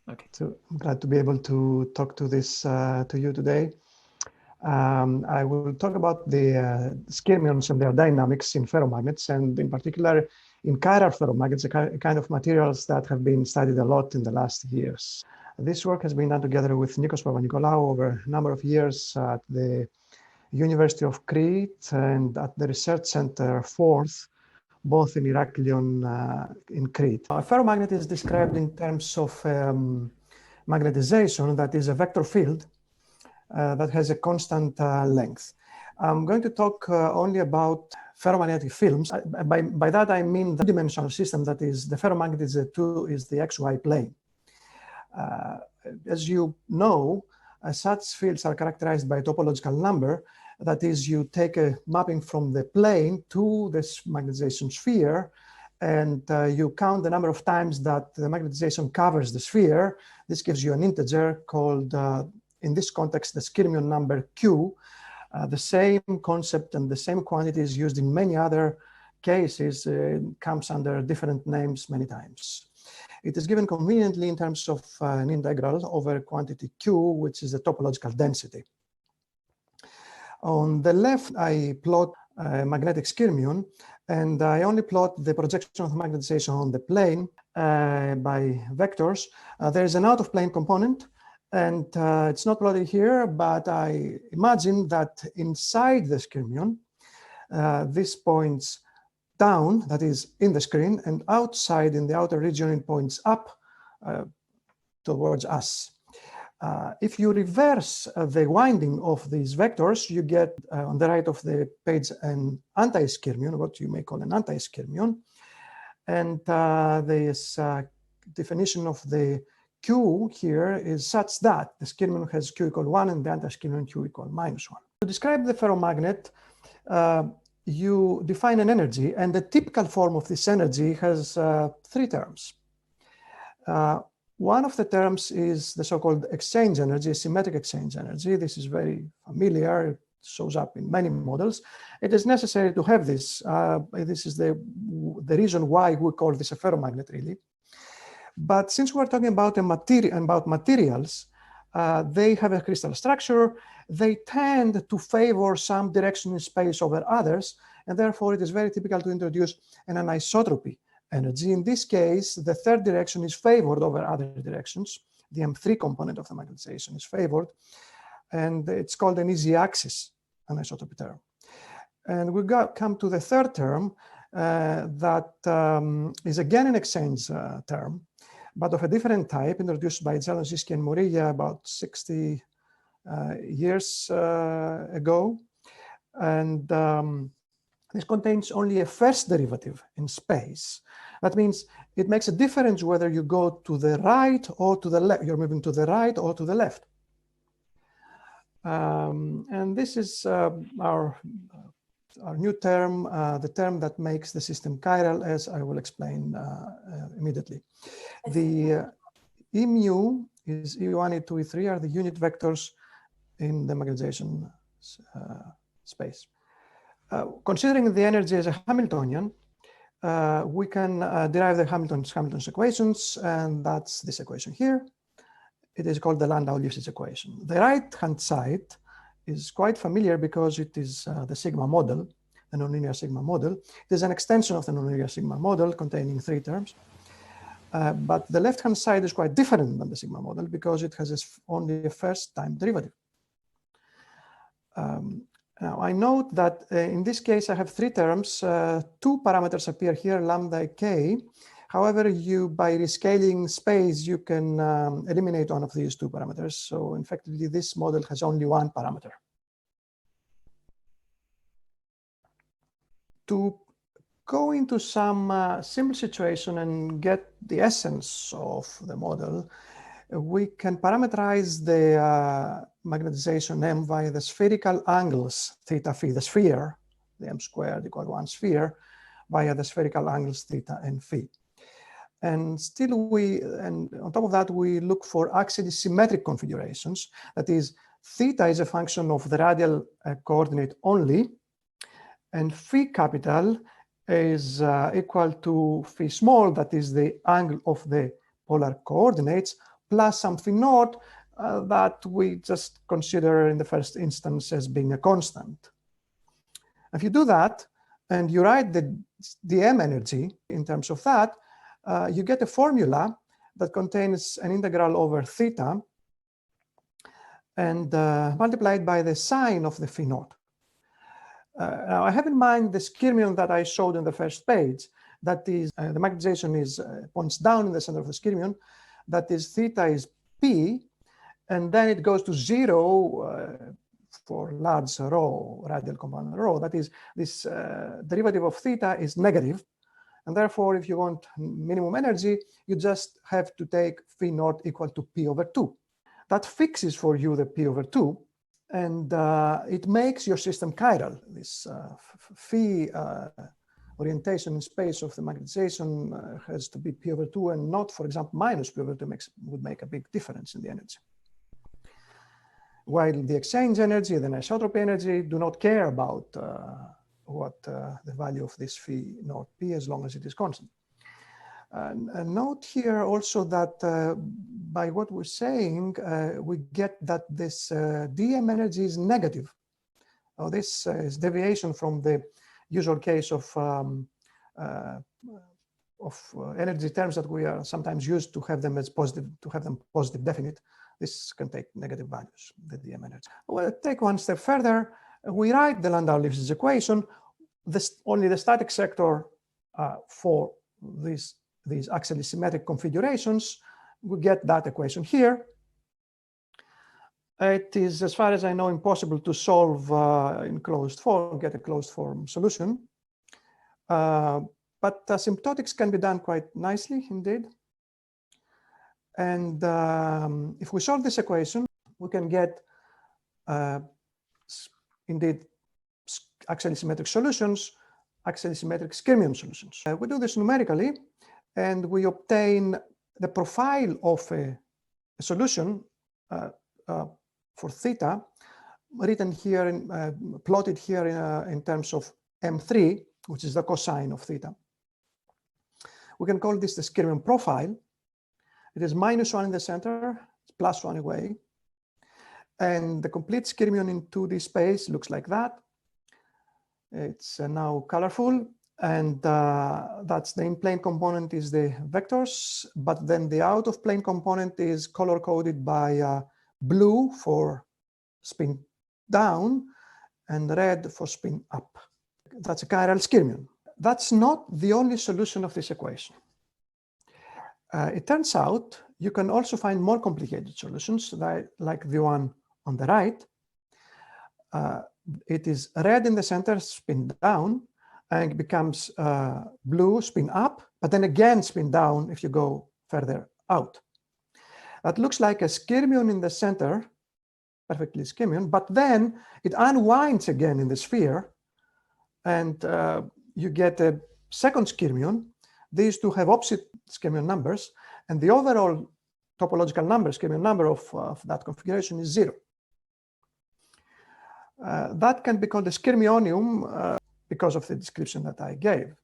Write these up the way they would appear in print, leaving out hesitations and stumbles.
Okay. So I'm glad to be able to talk to you today. I will talk about the skyrmions and their dynamics in ferromagnets, and in particular in chiral ferromagnets, a kind of materials that have been studied a lot in the last years. This work has been done together with Nikos Papanikolaou over a number of years at the University of Crete and at the Research Center Forth, both in Heraklion in Crete. A ferromagnet is described in terms of magnetization, that is a vector field that has a constant length. I'm going to talk only about ferromagnetic films. By that I mean the two-dimensional system, that is the ferromagnet is the XY plane. As you know, such fields are characterized by a topological number. That is, you take a mapping from the plane to this magnetization sphere, and you count the number of times that the magnetization covers the sphere. This gives you an integer called, in this context, the skyrmion number Q. The same concept and the same quantity is used in many other cases. It comes under different names many times. It is given conveniently in terms of an integral over quantity Q, which is the topological density. On the left, I plot a magnetic skyrmion, and I only plot the projection of magnetization on the plane by vectors. There is an out-of-plane component, and it's not plotted here, but I imagine that inside the skyrmion, this points down, that is in the screen, and outside in the outer region it points up towards us. If you reverse the winding of these vectors, you get on the right of the page an anti-skyrmion, what you may call an anti-skyrmion. And this definition of the Q here is such that the skyrmion has Q equal 1 and the anti-skyrmion Q equal -1. To describe the ferromagnet, you define an energy, and the typical form of this energy has three terms. One of the terms is the so-called exchange energy, symmetric exchange energy. This is very familiar. It shows up in many models. It is necessary to have this. This is the reason why we call this a ferromagnet, really. But since we're talking about materials, they have a crystal structure. They tend to favor some direction in space over others, and therefore it is very typical to introduce an anisotropy energy. In this case, the third direction is favored over other directions. The M3 component of the magnetization is favored, and it's called an easy axis anisotropy term. And we come to the third term that is again an exchange term, but of a different type, introduced by Zelensky and Morilla about 60 years ago. And this contains only a first derivative in space. That means it makes a difference whether you go to the right or to the left. You're moving to the right or to the left. And this is our new term, the term that makes the system chiral, as I will explain immediately. The E mu is E1, E2, E3 are the unit vectors in the magnetization space. Considering the energy as a Hamiltonian, we can derive the Hamilton's equations, and that's this equation here. It is called the Landau-Lifshitz equation. The right-hand side is quite familiar because it is the sigma model, the nonlinear sigma model. It is an extension of the nonlinear sigma model containing three terms. But the left-hand side is quite different than the sigma model because it has only a first-time derivative. Now, I note that in this case, I have three terms. Two parameters appear here, lambda k. However, by rescaling space, you can eliminate one of these two parameters. So, effectively, this model has only one parameter. To go into some simple situation and get the essence of the model, we can parameterize the magnetization M via the spherical angles theta phi, the sphere, the M squared equal 1 sphere, via the spherical angles theta and phi. And still and on top of that, we look for axially symmetric configurations. That is, theta is a function of the radial coordinate only, and phi capital is equal to phi small, that is the angle of the polar coordinates, plus some phi naught that we just consider in the first instance as being a constant. If you do that and you write the dm energy in terms of that, you get a formula that contains an integral over theta and multiplied by the sine of the phi naught. Now I have in mind the skyrmion that I showed on the first page. That is, the magnetization is points down in the center of the skyrmion. That is, theta is p, and then it goes to 0 for large rho, radial component rho. That is, this derivative of theta is negative, and therefore, if you want minimum energy, you just have to take phi naught equal to p over 2. That fixes for you the p over 2, and it makes your system chiral. This phi orientation in space of the magnetization has to be p over 2 and not, for example, minus p over 2 would make a big difference in the energy. While the exchange energy, the anisotropy energy do not care about what the value of this phi naught p as long as it is constant. And note here also that by what we're saying, we get that this dm energy is negative. Now, this is deviation from the usual case of energy terms that we are sometimes used to have them as positive, positive definite. This can take negative values, the dm energy. Well, take one step further. We write the Landau-Lifshitz equation. Only the static sector for these axially symmetric configurations. We get that equation here. It is, as far as I know, impossible to solve in closed form, get a closed form solution. But asymptotics can be done quite nicely indeed. And if we solve this equation, we can get indeed axially symmetric solutions, axially symmetric skyrmion solutions. We do this numerically, and we obtain the profile of a solution for theta, written here, plotted here in terms of M3, which is the cosine of theta. We can call this the skyrmion profile. It is -1 in the center, it's +1 away. And the complete skyrmion in 2D space looks like that. It's now colorful, and that's the in-plane component is the vectors, but then the out-of-plane component is color-coded by blue for spin down and red for spin up. That's a chiral skyrmion. That's not the only solution of this equation. It turns out you can also find more complicated solutions like the one on the right. It is red in the center, spin down, and it becomes blue, spin up, but then again spin down if you go further out. That looks like a skyrmion in the center, perfectly skyrmion, but then it unwinds again in the sphere, and you get a second skyrmion. These two have opposite skyrmion numbers, and the overall topological number, skyrmion number of that configuration is 0. That can be called a skyrmionium because of the description that I gave.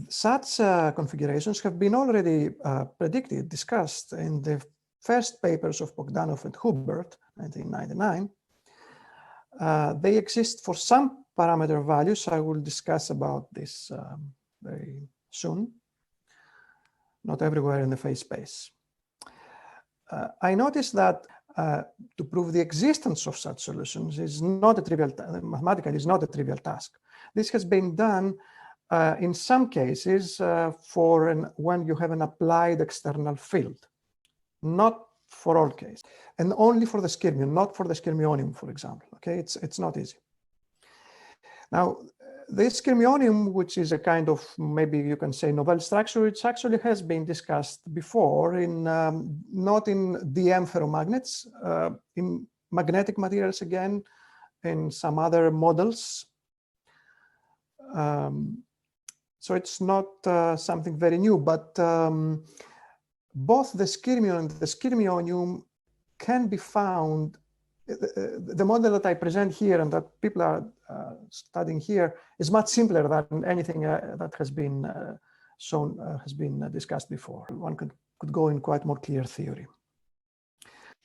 Such configurations have been already predicted, discussed in the first papers of Bogdanov and Hubert, 1999. They exist for some parameter values. I will discuss about this very soon. Not everywhere in the phase space. I noticed that to prove the existence of such solutions is not a trivial, mathematically is not a trivial task. This has been done in some cases when you have an applied external field, not for all cases, and only for the skyrmion, not for the skyrmionium, for example. Okay, it's not easy. Now, this skyrmionium, which is a kind of, maybe you can say, novel structure, it actually has been discussed before in not in DM ferromagnets, in magnetic materials again, in some other models. So it's not something very new, but both the skyrmion and the skyrmionium can be found. The model that I present here and that people are studying here is much simpler than anything that has been shown, has been discussed before. One could could go in quite more clear theory.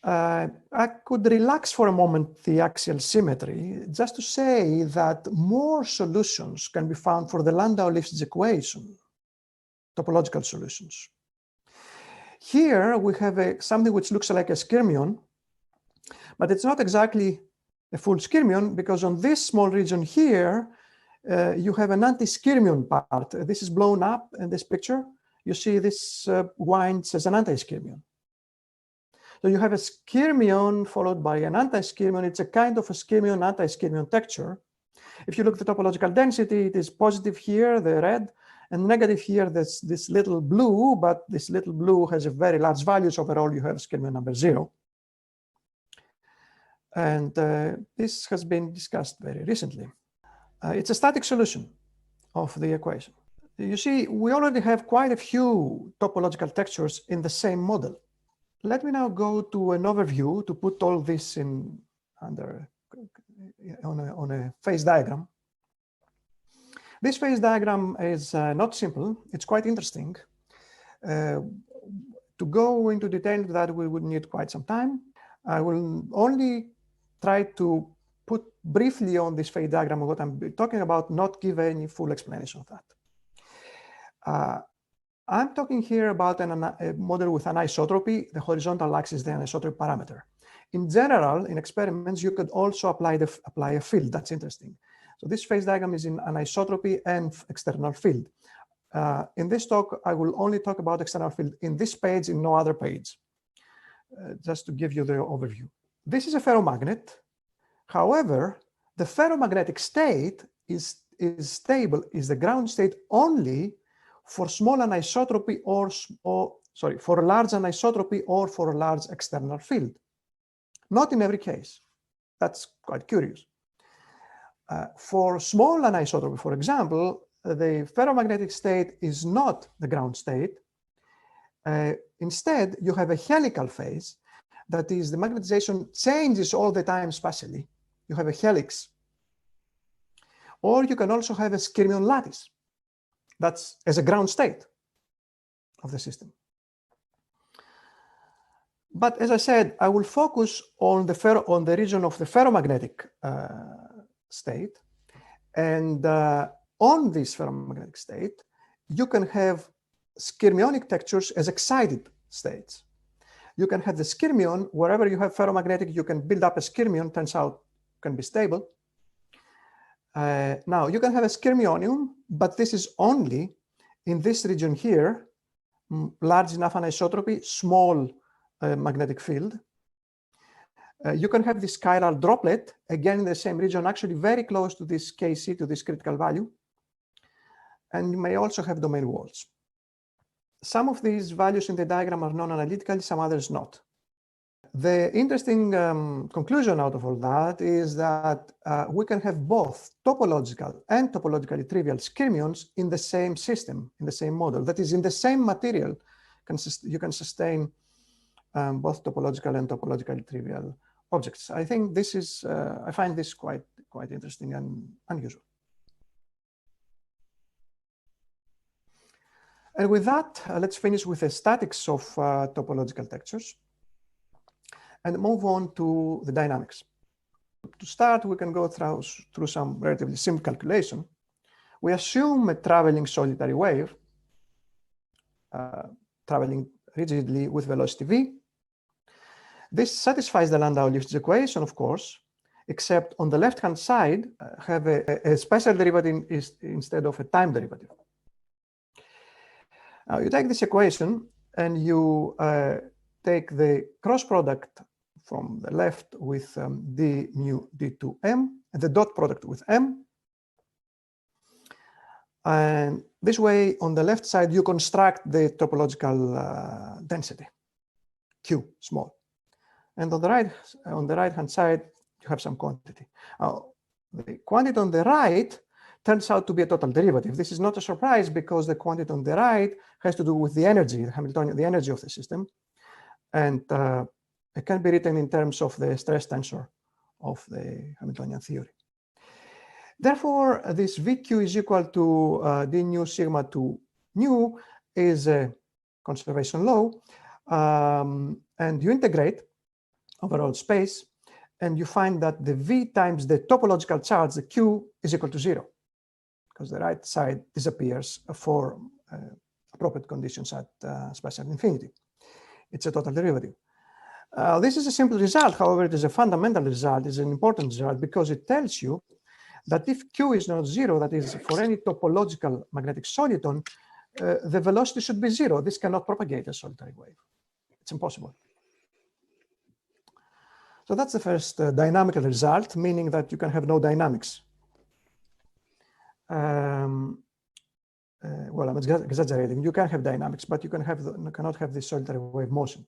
I could relax for a moment the axial symmetry just to say that more solutions can be found for the Landau-Lifshitz equation, topological solutions. Here we have something which looks like a skyrmion, but it's not exactly a full skyrmion, because on this small region here, you have an anti-skyrmion part. This is blown up in this picture. You see this winds as an anti-skyrmion. So you have a skyrmion followed by an anti-skyrmion. It's a kind of a skyrmion, anti-skyrmion texture. If you look at the topological density, it is positive here, the red, and negative here, this little blue, but this little blue has a very large value, so overall you have skyrmion number 0. And this has been discussed very recently. It's a static solution of the equation. You see, we already have quite a few topological textures in the same model. Let me now go to an overview to put all this on a phase diagram. This phase diagram is not simple. It's quite interesting. To go into detail that we would need quite some time. I will only try to put briefly on this phase diagram what I'm talking about, not give any full explanation of that. I'm talking here about a model with anisotropy. The horizontal axis is the anisotropy parameter. In general, in experiments, you could also apply a field. That's interesting. So this phase diagram is in anisotropy and external field. In this talk, I will only talk about external field in this page, in no other page, just to give you the overview. This is a ferromagnet. However, the ferromagnetic state is stable, is the ground state only for small anisotropy for large anisotropy or for a large external field. Not in every case. That's quite curious. For small anisotropy, for example, the ferromagnetic state is not the ground state. Instead, you have a helical phase. That is, the magnetization changes all the time spatially. You have a helix. Or you can also have a skyrmion lattice. That's as a ground state of the system. But as I said, I will focus on the region of the ferromagnetic state. And on this ferromagnetic state, you can have skyrmionic textures as excited states. You can have the skyrmion, wherever you have ferromagnetic, you can build up a skyrmion, turns out can be stable. Now, you can have a skyrmionium, but this is only in this region here, large enough anisotropy, small magnetic field. You can have this chiral droplet, again in the same region, actually very close to this Kc, to this critical value. And you may also have domain walls. Some of these values in the diagram are non-analytical, some others not. The interesting conclusion out of all that is that we can have both topological and topologically trivial skyrmions in the same system, in the same model. That is, in the same material, you can sustain both topological and topologically trivial objects. I think this is, I find this quite interesting and unusual. And with that, let's finish with the statics of topological textures and move on to the dynamics. To start, we can go through some relatively simple calculation. We assume a traveling solitary wave, traveling rigidly with velocity v. This satisfies the Landau-Lifshitz equation, of course, except on the left-hand side, have a special derivative instead of a time derivative. Now, you take this equation and you take the cross product from the left with d mu d2m, and the dot product with m. And this way, on the left side, you construct the topological density, q, small. And on the right-hand side, you have some quantity. Now, the quantity on the right turns out to be a total derivative. This is not a surprise because the quantity on the right has to do with the energy, the Hamiltonian, the energy of the system. And it can be written in terms of the stress tensor of the Hamiltonian theory. Therefore, this VQ is equal to d nu sigma to nu is a conservation law, and you integrate overall space, and you find that the V times the topological charge, the Q, is equal to 0, because the right side disappears for appropriate conditions at special infinity. It's a total derivative. This is a simple result. However, it is a fundamental result. It's an important result because it tells you that if Q is not 0, that is, for any topological magnetic soliton, the velocity should be 0. This cannot propagate a solitary wave. It's impossible. So that's the first dynamical result, meaning that you can have no dynamics. Well, I'm exaggerating. You can have dynamics, but you cannot have this solitary wave motion.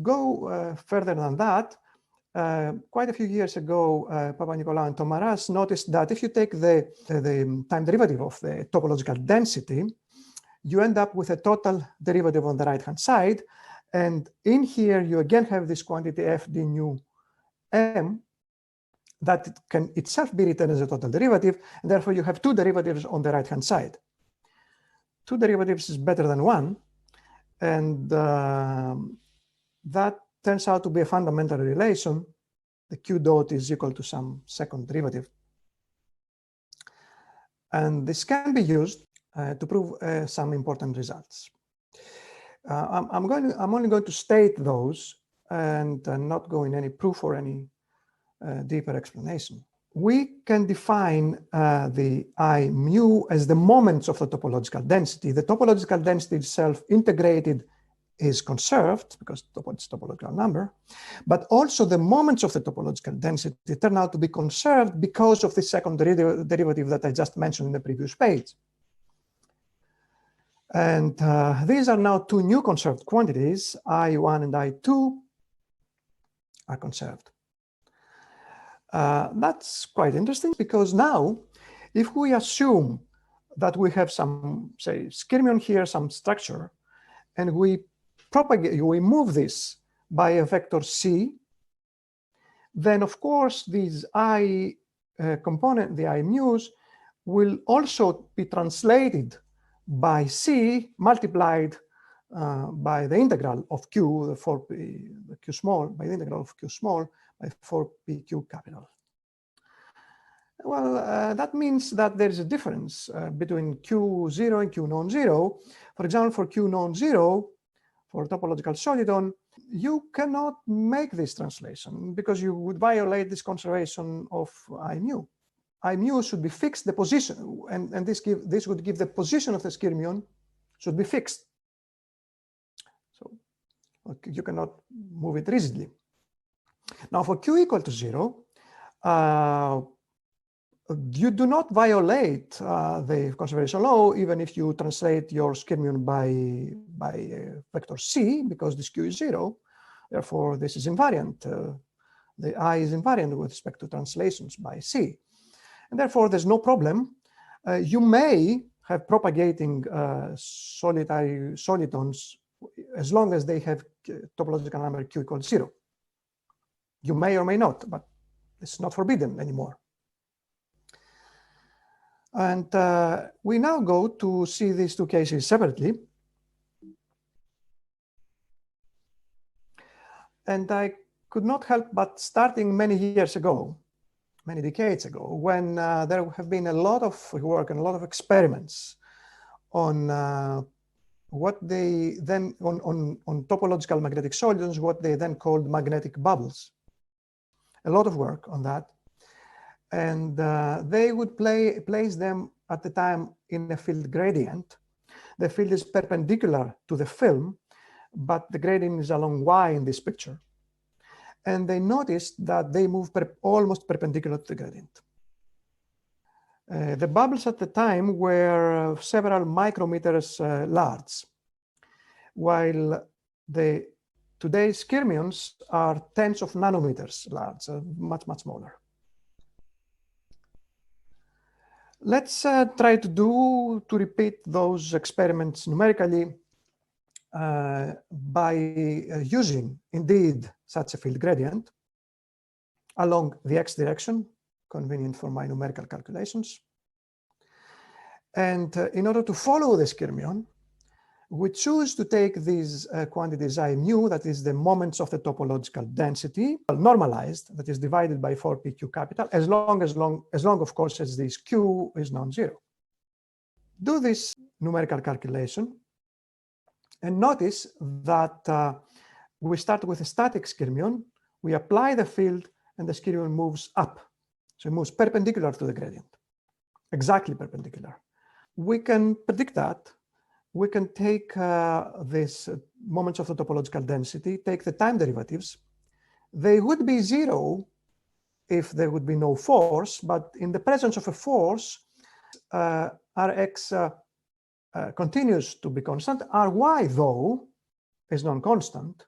Go further than that. Quite a few years ago, Papanicolaou and Tomaras noticed that if you take the time derivative of the topological density, you end up with a total derivative on the right-hand side. And in here, you again have this quantity f d nu m that it can itself be written as a total derivative. And therefore, you have two derivatives on the right-hand side. Two derivatives is better than one. And that turns out to be a fundamental relation. The Q dot is equal to some second derivative. And this can be used to prove some important results. I'm only going to state those and not go in any proof or any deeper explanation. We can define the I mu as the moments of the topological density. The topological density itself integrated is conserved because it's a topological number, but also the moments of the topological density turn out to be conserved because of the second derivative that I just mentioned in the previous page. And these are now two new conserved quantities, I1 and I2 are conserved. That's quite interesting because now, if we assume that we have some, say, skyrmion here, some structure, and we move this by a vector c, then of course these I component, the I mu's, will also be translated by c multiplied by the integral of q, the 4p, the q small, by the integral of q small by 4pq capital. Well, that means that there is a difference between q0 and q non-zero. For example, for q non-zero, for topological soliton, you cannot make this translation because you would violate this conservation of I mu. I mu should be fixed, the position, and this would give the position of the skyrmion should be fixed. So you cannot move it rigidly. Now for q equal to 0, you do not violate the conservation law even if you translate your skyrmion by vector c, because this q is 0. Therefore, this is invariant. The I is invariant with respect to translations by c. And therefore, there's no problem. You may have propagating solitary solitons as long as they have topological number q equals 0. You may or may not, but it's not forbidden anymore. And we now go to see these two cases separately. And I could not help but starting many years ago, many decades ago, when there have been a lot of work and a lot of experiments on what they then, on topological magnetic solitons, what they then called magnetic bubbles. A lot of work on that. And they would place them at the time in a field gradient. The field is perpendicular to the film, but the gradient is along y in this picture. And they noticed that they move almost perpendicular to the gradient. The bubbles at the time were several micrometers large, while today's skyrmions are tens of nanometers large, much, much smaller. Let's try to repeat those experiments numerically by using, indeed, such a field gradient along the x direction, convenient for my numerical calculations. And in order to follow the skyrmion, we choose to take these quantities I mu, that is the moments of the topological density, normalized, that is divided by 4pq capital, as long, of course, as this q is non-zero. Do this numerical calculation, and notice that we start with a static skyrmion, we apply the field, and the skyrmion moves up. So it moves perpendicular to the gradient, exactly perpendicular. We can predict that. We can take these moments of the topological density, take the time derivatives. They would be zero if there would be no force, but in the presence of a force, Rx continues to be constant. Ry, though, is non-constant,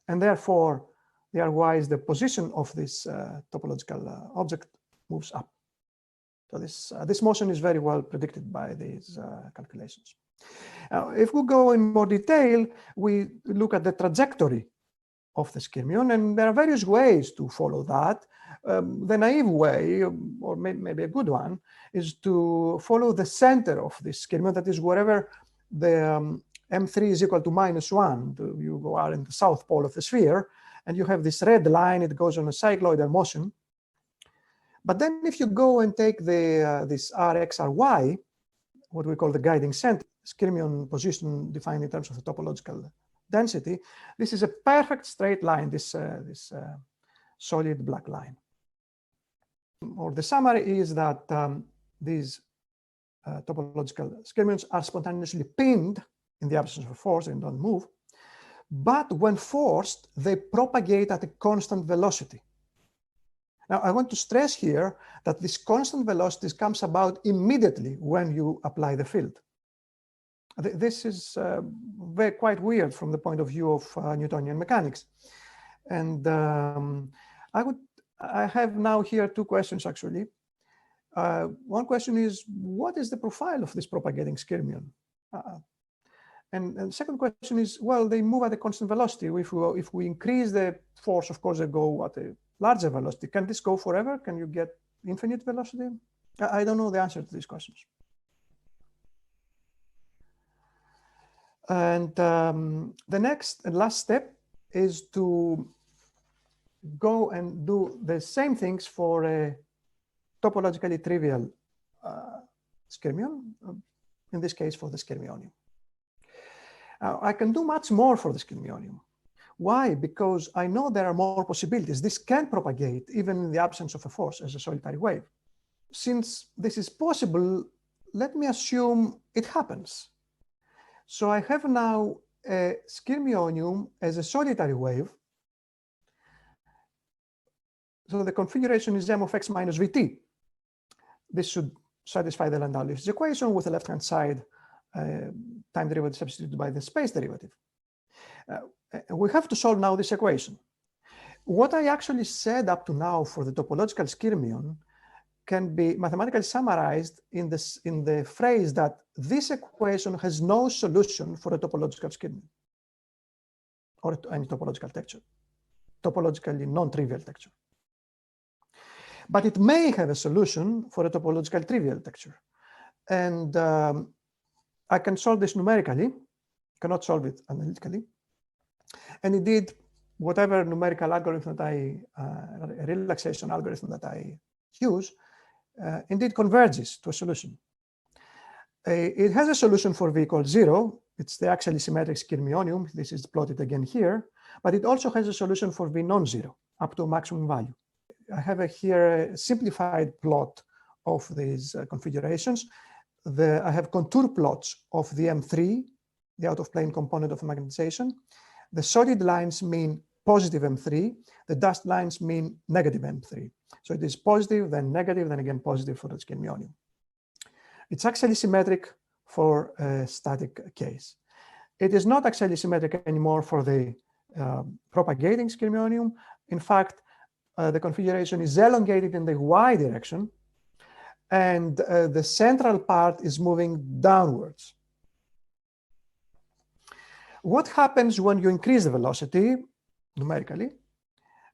and therefore the Ry is the position of this topological object moves up. So this motion is very well predicted by these calculations. Now, if we go in more detail, we look at the trajectory of the skyrmion, and there are various ways to follow that. The naive way, or maybe a good one, is to follow the center of this skyrmion, that is wherever the M3 is equal to -1. You are in the south pole of the sphere, and you have this red line, it goes on a cycloidal motion. But then if you go and take this Rx, Ry, what we call the guiding center, skyrmion position defined in terms of the topological density, this is a perfect straight line, this solid black line. Or the summary is that these topological skyrmions are spontaneously pinned in the absence of force and don't move, but when forced, they propagate at a constant velocity. Now, I want to stress here that this constant velocity comes about immediately when you apply the field. This is quite weird from the point of view of Newtonian mechanics. And I have now here two questions, actually. One question is, what is the profile of this propagating skyrmion? And the second question is, well, they move at a constant velocity. If we increase the force, of course, they go at a larger velocity. Can this go forever? Can you get infinite velocity? I don't know the answer to these questions. And the next and last step is to go and do the same things for a topologically trivial skyrmion, in this case for the skyrmionium. I can do much more for the skyrmionium. Why? Because I know there are more possibilities. This can propagate even in the absence of a force as a solitary wave. Since this is possible, let me assume it happens. So I have now a skyrmionium as a solitary wave. So the configuration is m of x minus vt. This should satisfy the Landau-Lewis equation with the left-hand side time derivative substituted by the space derivative. We have to solve now this equation. What I actually said up to now for the topological skyrmion can be mathematically summarized in the phrase that this equation has no solution for a topological skyrmion or any topological texture, topologically non-trivial texture. But it may have a solution for a topological trivial texture. And I can solve this numerically, cannot solve it analytically. And indeed, whatever numerical algorithm that relaxation algorithm that I use, indeed converges to a solution. It has a solution for v equals 0. It's the axially symmetric skyrmionium. This is plotted again here. But it also has a solution for v non-zero up to a maximum value. I have here a simplified plot of these configurations. I have contour plots of the M3, the out-of-plane component of the magnetization. The solid lines mean positive M3. The dashed lines mean negative M3. So it is positive, then negative, then again positive for the skyrmionium. It's axially symmetric for a static case. It is not axially symmetric anymore for the propagating skyrmionium. In fact, the configuration is elongated in the y direction, and the central part is moving downwards. What happens when you increase the velocity numerically?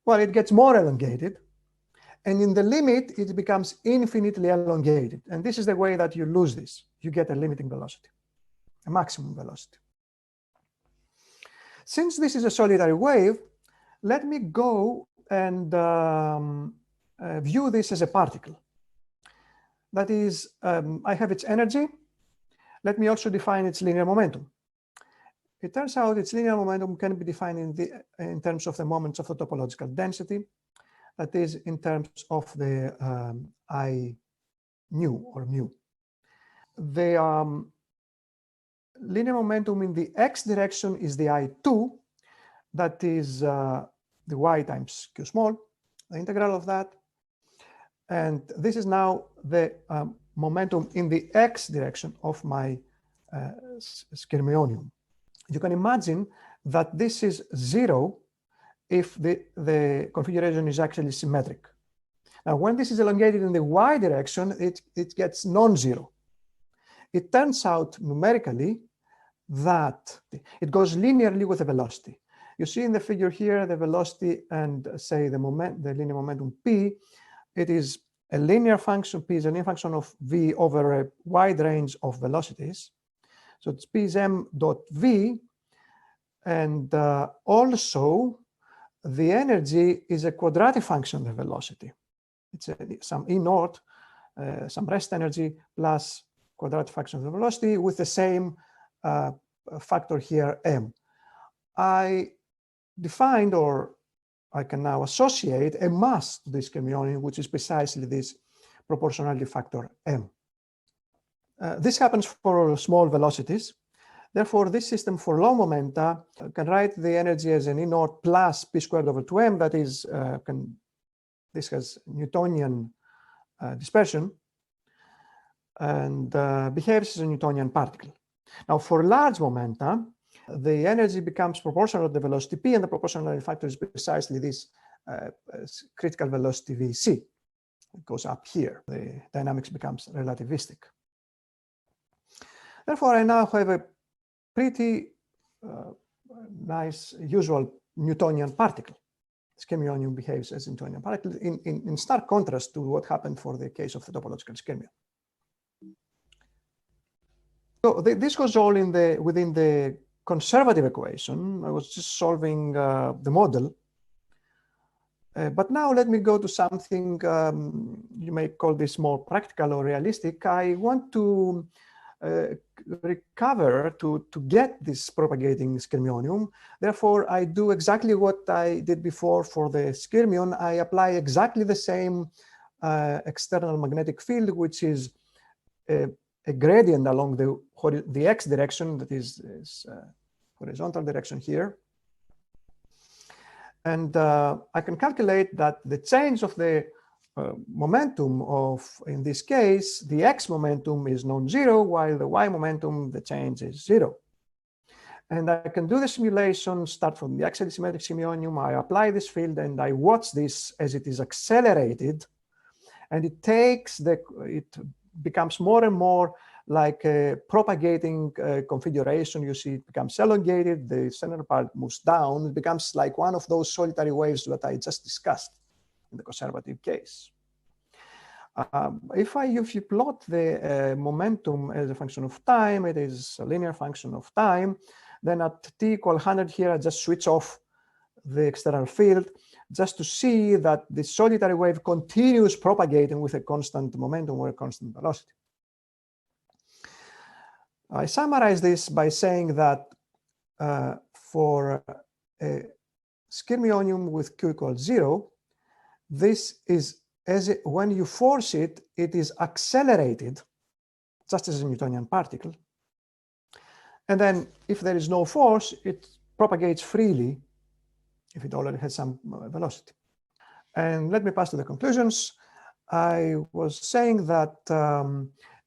Well, it gets more elongated, And in the limit, it becomes infinitely elongated. And this is the way that you lose this. You get a limiting velocity, a maximum velocity. Since this is a solitary wave, let me go and view this as a particle. That is, I have its energy. Let me also define its linear momentum. It turns out its linear momentum can be defined in terms of the moments of the topological density. That is, in terms of the I nu or mu. The linear momentum in the x direction is the I2. That is the y times q small, the integral of that. And this is now the momentum in the x direction of my skyrmionium. You can imagine that this is 0 if the configuration is actually symmetric. Now, when this is elongated in the y direction, it gets non-zero. It turns out numerically that it goes linearly with the velocity. You see in the figure here, the velocity and say the linear momentum p, it is a linear function. P is a linear function of v over a wide range of velocities. So it's p is m dot v, and also the energy is a quadratic function of the velocity. It's some E naught, some rest energy plus quadratic function of the velocity with the same factor here, m. I defined, or I can now associate a mass to this skyrmionium, which is precisely this proportionality factor m. This happens for small velocities. Therefore, this system for low momenta can write the energy as an E naught plus p squared over 2m. That is, this has Newtonian dispersion and behaves as a Newtonian particle. Now, for large momenta, the energy becomes proportional to the velocity p, and the proportionality factor is precisely this critical velocity vc. It goes up here. The dynamics becomes relativistic. Therefore, I now have a pretty nice, usual Newtonian particle. Skyrmionium behaves as a Newtonian particle in stark contrast to what happened for the case of the topological skyrmion. So this goes all within the conservative equation. I was just solving the model. But now let me go to something you may call this more practical or realistic. I want to recover to get this propagating skyrmionium. Therefore, I do exactly what I did before for the skyrmion. I apply exactly the same external magnetic field, which is a gradient along the x direction, that is horizontal direction here. And I can calculate that the change of the momentum of, in this case, the x momentum is non-zero, while the y momentum, the change is 0. And I can do the simulation, start from the axially symmetric skyrmionium. I apply this field and I watch this as it is accelerated, and it becomes more and more like a propagating configuration. You see it becomes elongated, the center part moves down, it becomes like one of those solitary waves that I just discussed in the conservative case. If you plot the momentum as a function of time, it is a linear function of time, then at t equal 100 here, I just switch off the external field just to see that the solitary wave continues propagating with a constant momentum or a constant velocity. I summarize this by saying that for a skyrmionium with q equals 0, this is, when you force it, it is accelerated, just as a Newtonian particle. And then if there is no force, it propagates freely if it already has some velocity. And let me pass to the conclusions. I was saying that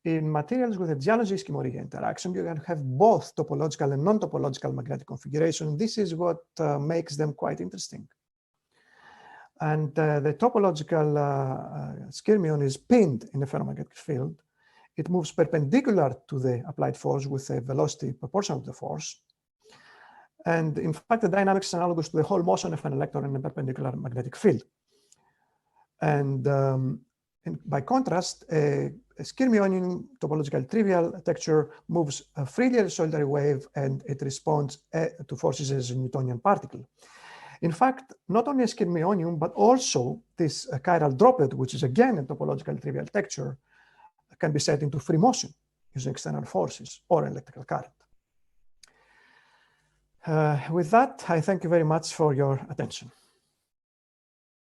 in materials with a Giallo-Zieski-Moriglia interaction, you can have both topological and non-topological magnetic configuration. This is what makes them quite interesting. And the topological skyrmion is pinned in a ferromagnetic field. It moves perpendicular to the applied force with a velocity proportional to the force. And in fact, the dynamics is analogous to the whole motion of an electron in a perpendicular magnetic field. And by contrast, a skyrmionian topological trivial texture moves freely as a solitary wave, and it responds to forces as a Newtonian particle. In fact, not only a skyrmionium, but also this chiral droplet, which is again a topological trivial texture, can be set into free motion using external forces or electrical current. With that, I thank you very much for your attention.